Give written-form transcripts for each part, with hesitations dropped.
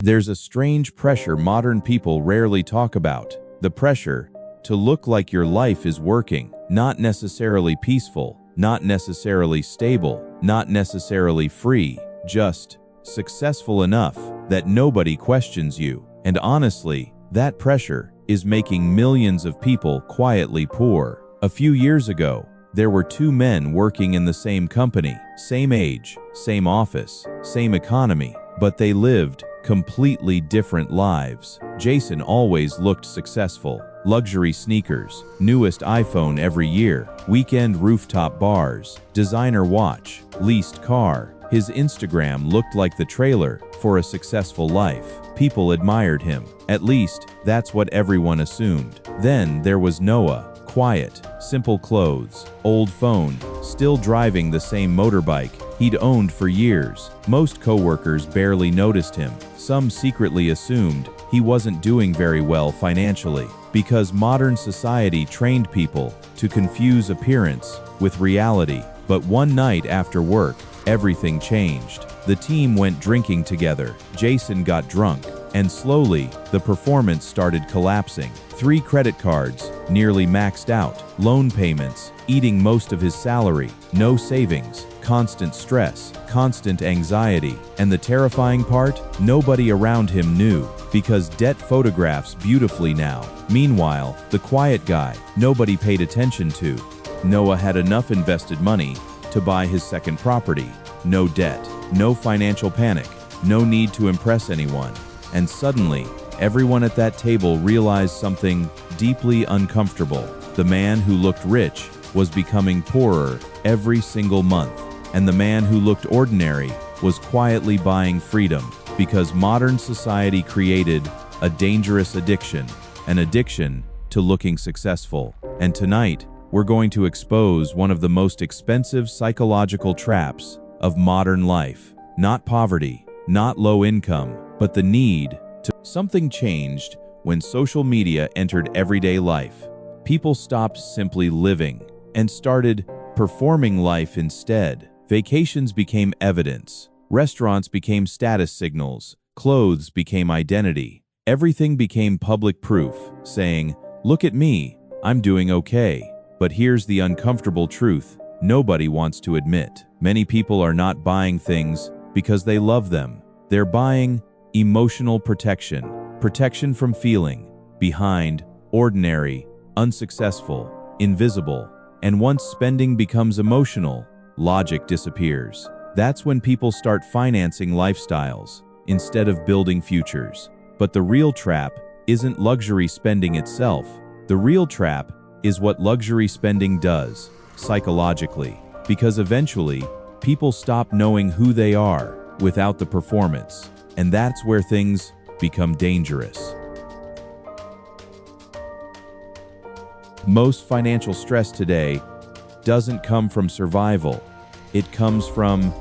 There's a strange pressure modern people rarely talk about. The pressure to look like your life is working, not necessarily peaceful, not necessarily stable, not necessarily free, just successful enough that nobody questions you. And honestly, that pressure is making millions of people quietly poor. A few years ago, there were two men working in the same company, same age, same office, same economy, but they lived completely different lives. Jason always looked successful. Luxury sneakers, newest iPhone every year, weekend rooftop bars, designer watch, leased car. His Instagram looked like the trailer for a successful life. People admired him. At least, that's what everyone assumed. Then there was Noah. Quiet, simple clothes, old phone, still driving the same motorbike he'd owned for years. Most coworkers barely noticed him. Some secretly assumed he wasn't doing very well financially, because modern society trained people to confuse appearance with reality. But one night after work, everything changed. The team went drinking together. Jason got drunk, and slowly, the performance started collapsing. 3 credit cards, nearly maxed out, loan payments, eating most of his salary, no savings, constant stress, constant anxiety, and the terrifying part, nobody around him knew, because debt photographs beautifully now. Meanwhile, the quiet guy, nobody paid attention to. Noah had enough invested money to buy his second property. No debt, no financial panic, no need to impress anyone. And suddenly, everyone at that table realized something deeply uncomfortable. The man who looked rich was becoming poorer every single month, and the man who looked ordinary was quietly buying freedom, because modern society created a dangerous addiction, an addiction to looking successful. And tonight, we're going to expose one of the most expensive psychological traps of modern life. Not poverty, not low income, but the need to. Something changed when social media entered everyday life. People stopped simply living and started performing life instead. Vacations became evidence. Restaurants became status signals. Clothes became identity. Everything became public proof, saying, "Look at me, I'm doing okay." But here's the uncomfortable truth nobody wants to admit. Many people are not buying things because they love them. They're buying emotional protection, protection from feeling behind, ordinary, unsuccessful, invisible. And once spending becomes emotional, logic disappears. That's when people start financing lifestyles instead of building futures. But the real trap isn't luxury spending itself. The real trap is what luxury spending does, psychologically. Because eventually, people stop knowing who they are without the performance. And that's where things become dangerous. Most financial stress today doesn't come from survival. It comes from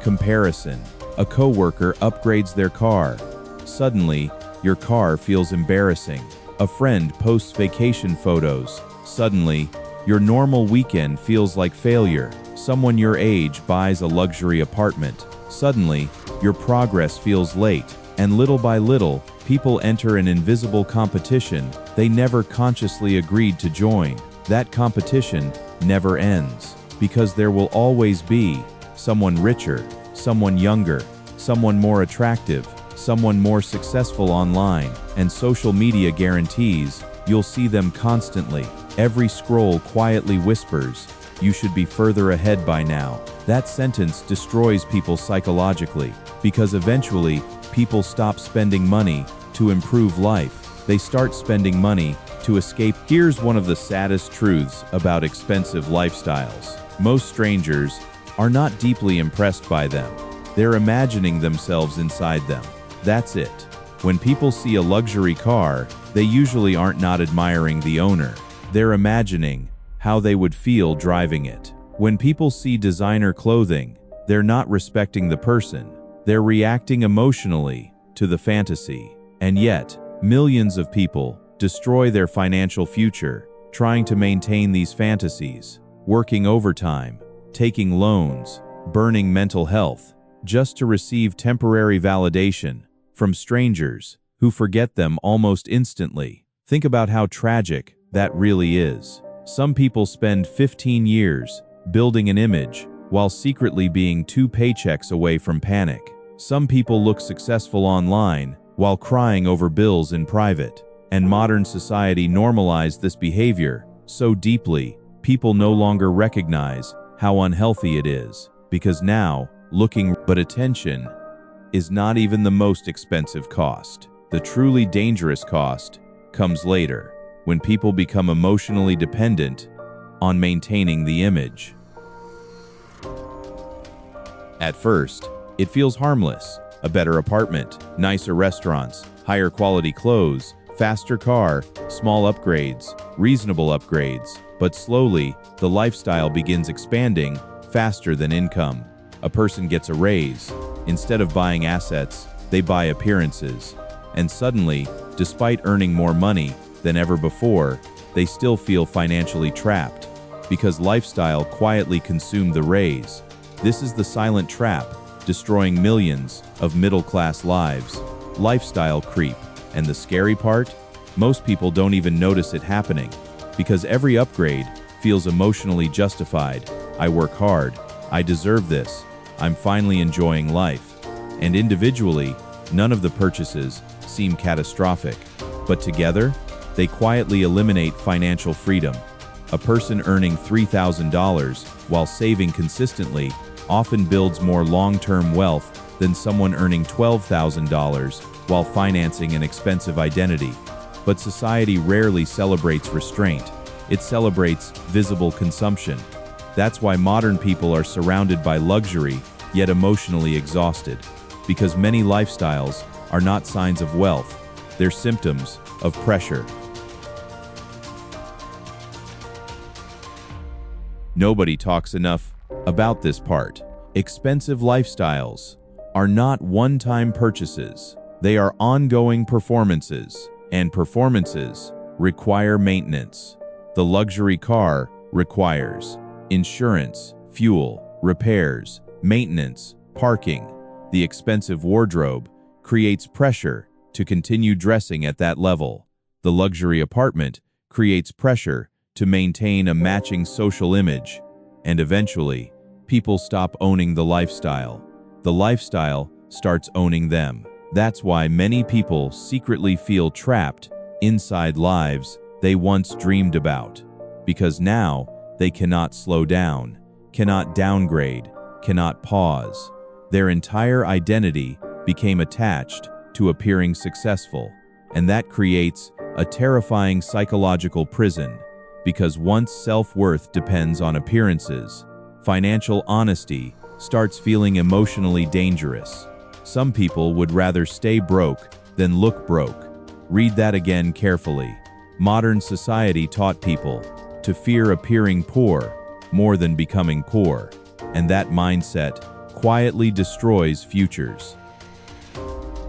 comparison. A coworker upgrades their car. Suddenly, your car feels embarrassing. A friend posts vacation photos. Suddenly, your normal weekend feels like failure. Someone your age buys a luxury apartment. Suddenly, your progress feels late. And little by little, people enter an invisible competition they never consciously agreed to join. That competition never ends, because there will always be someone richer, someone younger, someone more attractive, someone more successful online, and social media guarantees you'll see them constantly. Every scroll quietly whispers, "You should be further ahead by now." That sentence destroys people psychologically, because eventually, people stop spending money to improve life. They start spending money to escape. Here's one of the saddest truths about expensive lifestyles. Most strangers are not deeply impressed by them. They're imagining themselves inside them. That's it. When people see a luxury car, they usually aren't not admiring the owner. They're imagining how they would feel driving it. When people see designer clothing, they're not respecting the person. They're reacting emotionally to the fantasy. And yet, millions of people destroy their financial future trying to maintain these fantasies, working overtime, taking loans, burning mental health, just to receive temporary validation from strangers who forget them almost instantly. Think about how tragic that really is. Some people spend 15 years building an image while secretly being 2 paychecks away from panic. Some people look successful online while crying over bills in private. And modern society normalized this behavior so deeply, people no longer recognize how unhealthy it is. Because now, but attention is not even the most expensive cost. The truly dangerous cost comes later, when people become emotionally dependent on maintaining the image. At first, it feels harmless. A better apartment, nicer restaurants, higher quality clothes, faster car, small upgrades, reasonable upgrades. But slowly, the lifestyle begins expanding faster than income. A person gets a raise. Instead of buying assets, they buy appearances. And suddenly, despite earning more money than ever before, they still feel financially trapped because lifestyle quietly consumed the raise. This is the silent trap, destroying millions of middle-class lives. Lifestyle creep. And the scary part? Most people don't even notice it happening because every upgrade feels emotionally justified. I work hard. I deserve this. I'm finally enjoying life. And individually, none of the purchases seem catastrophic. But together, they quietly eliminate financial freedom. A person earning $3,000 while saving consistently often builds more long-term wealth than someone earning $12,000 while financing an expensive identity. But society rarely celebrates restraint. It celebrates visible consumption. That's why modern people are surrounded by luxury, yet emotionally exhausted. Because many lifestyles are not signs of wealth, they're symptoms of pressure. Nobody talks enough about this part. Expensive lifestyles are not one-time purchases. They are ongoing performances, and performances require maintenance. The luxury car requires insurance, fuel, repairs, maintenance, parking. The expensive wardrobe creates pressure to continue dressing at that level. The luxury apartment creates pressure to maintain a matching social image. And eventually, people stop owning the lifestyle. The lifestyle starts owning them. That's why many people secretly feel trapped inside lives they once dreamed about. Because now they cannot slow down, cannot downgrade, cannot pause. Their entire identity became attached to appearing successful. And that creates a terrifying psychological prison. Because once self-worth depends on appearances, financial honesty starts feeling emotionally dangerous. Some people would rather stay broke than look broke. Read that again carefully. Modern society taught people to fear appearing poor more than becoming poor, and that mindset quietly destroys futures.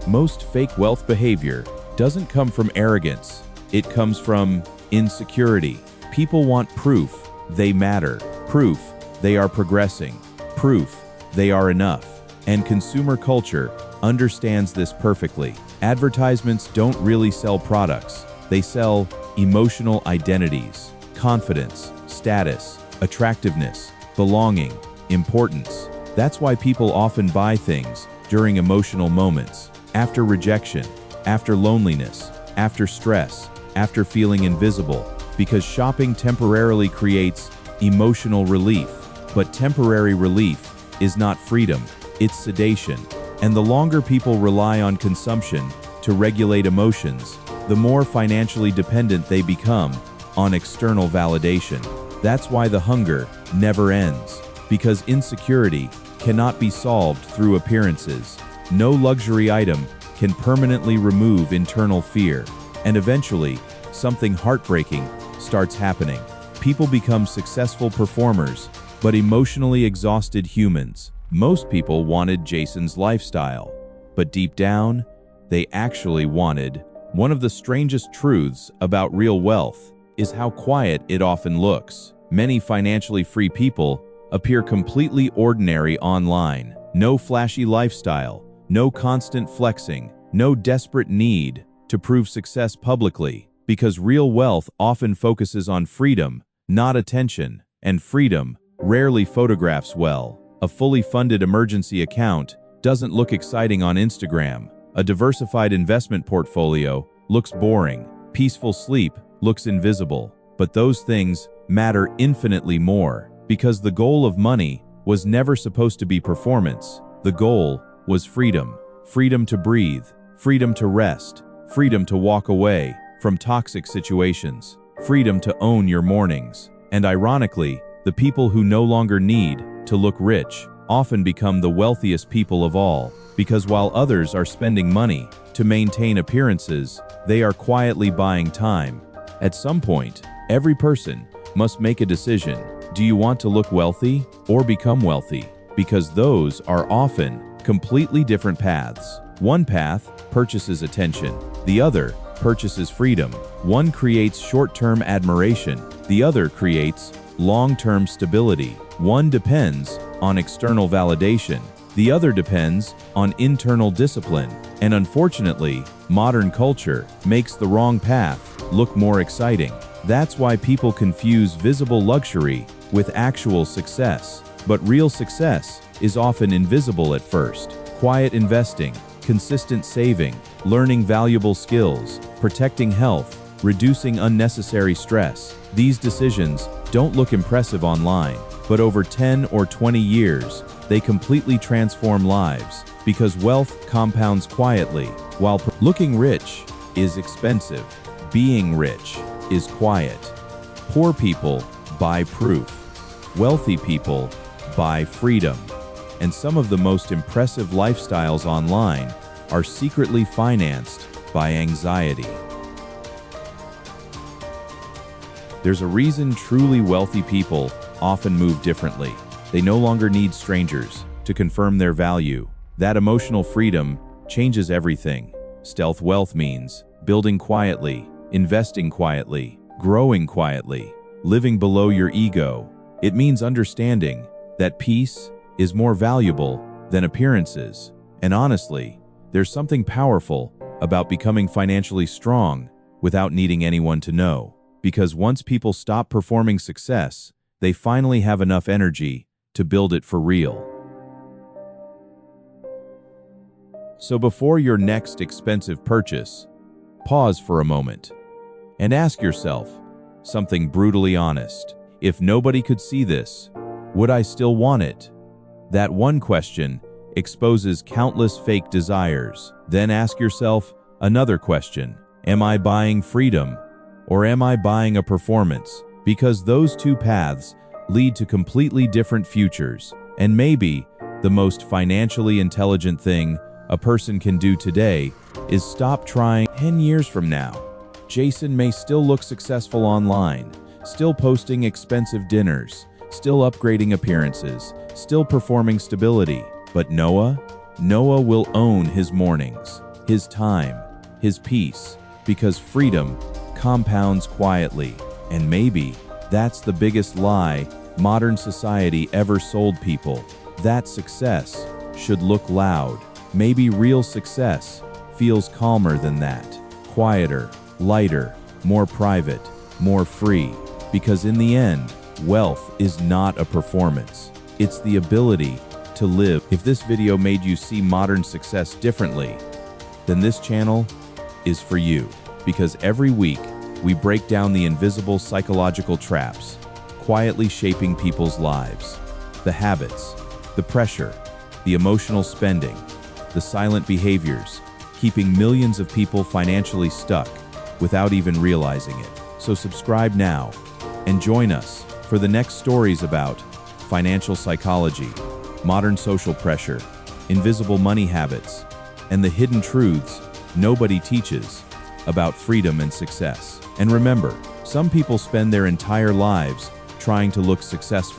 Most fake wealth behavior doesn't come from arrogance. It comes from insecurity. People want proof they matter, proof they are progressing, proof they are enough. And consumer culture understands this perfectly. Advertisements don't really sell products. They sell emotional identities, confidence, status, attractiveness, belonging, importance. That's why people often buy things during emotional moments, after rejection, after loneliness, after stress, after feeling invisible, because shopping temporarily creates emotional relief. But temporary relief is not freedom, it's sedation. And the longer people rely on consumption to regulate emotions, the more financially dependent they become on external validation. That's why the hunger never ends, because insecurity cannot be solved through appearances. No luxury item can permanently remove internal fear, and eventually, something heartbreaking starts happening. People become successful performers, but emotionally exhausted humans. Most people wanted Jason's lifestyle, but deep down, they actually wanted. One of the strangest truths about real wealth is how quiet it often looks. Many financially free people appear completely ordinary online. No flashy lifestyle, no constant flexing, no desperate need to prove success publicly, because real wealth often focuses on freedom, not attention, and freedom rarely photographs well. A fully funded emergency account doesn't look exciting on Instagram. A diversified investment portfolio looks boring. Peaceful sleep looks invisible. But those things matter infinitely more, because the goal of money was never supposed to be performance. The goal was freedom. Freedom to breathe, freedom to rest, freedom to walk away from toxic situations, freedom to own your mornings. And ironically, the people who no longer need to look rich often become the wealthiest people of all, because while others are spending money to maintain appearances, they are quietly buying time. At some point, every person must make a decision. Do you want to look wealthy or become wealthy? Because those are often completely different paths. One path purchases attention, the other purchases freedom. One creates short-term admiration, the other creates long-term stability. One depends on external validation, the other depends on internal discipline. And unfortunately, modern culture makes the wrong path look more exciting. That's why people confuse visible luxury with actual success. But real success is often invisible at first. Quiet investing, consistent saving, learning valuable skills, protecting health, reducing unnecessary stress. These decisions don't look impressive online, but over 10 or 20 years, they completely transform lives, because wealth compounds quietly. While looking rich is expensive, being rich is quiet. Poor people buy proof. Wealthy people buy freedom. And some of the most impressive lifestyles online are secretly financed by anxiety. There's a reason truly wealthy people often move differently. They no longer need strangers to confirm their value. That emotional freedom changes everything. Stealth wealth means building quietly, investing quietly, growing quietly, living below your ego. It means understanding that peace is more valuable than appearances. And honestly, there's something powerful about becoming financially strong without needing anyone to know. Because once people stop performing success, they finally have enough energy to build it for real. So before your next expensive purchase, pause for a moment and ask yourself something brutally honest. If nobody could see this, would I still want it? That one question exposes countless fake desires. Then ask yourself another question. Am I buying freedom or am I buying a performance? Because those two paths lead to completely different futures. And maybe the most financially intelligent thing a person can do today is stop trying. 10 years from now, Jason may still look successful online, still posting expensive dinners, still upgrading appearances, still performing stability. But Noah will own his mornings, his time, his peace, because freedom compounds quietly. And maybe that's the biggest lie modern society ever sold people, that success should look loud. Maybe real success feels calmer than that, quieter, lighter, more private, more free. Because in the end, wealth is not a performance. It's the ability to live. If this video made you see modern success differently, then this channel is for you. Because every week, we break down the invisible psychological traps, quietly shaping people's lives. The habits, the pressure, the emotional spending, the silent behaviors, keeping millions of people financially stuck without even realizing it. So subscribe now and join us for the next stories about financial psychology, modern social pressure, invisible money habits, and the hidden truths nobody teaches about freedom and success. And remember, some people spend their entire lives trying to look successful.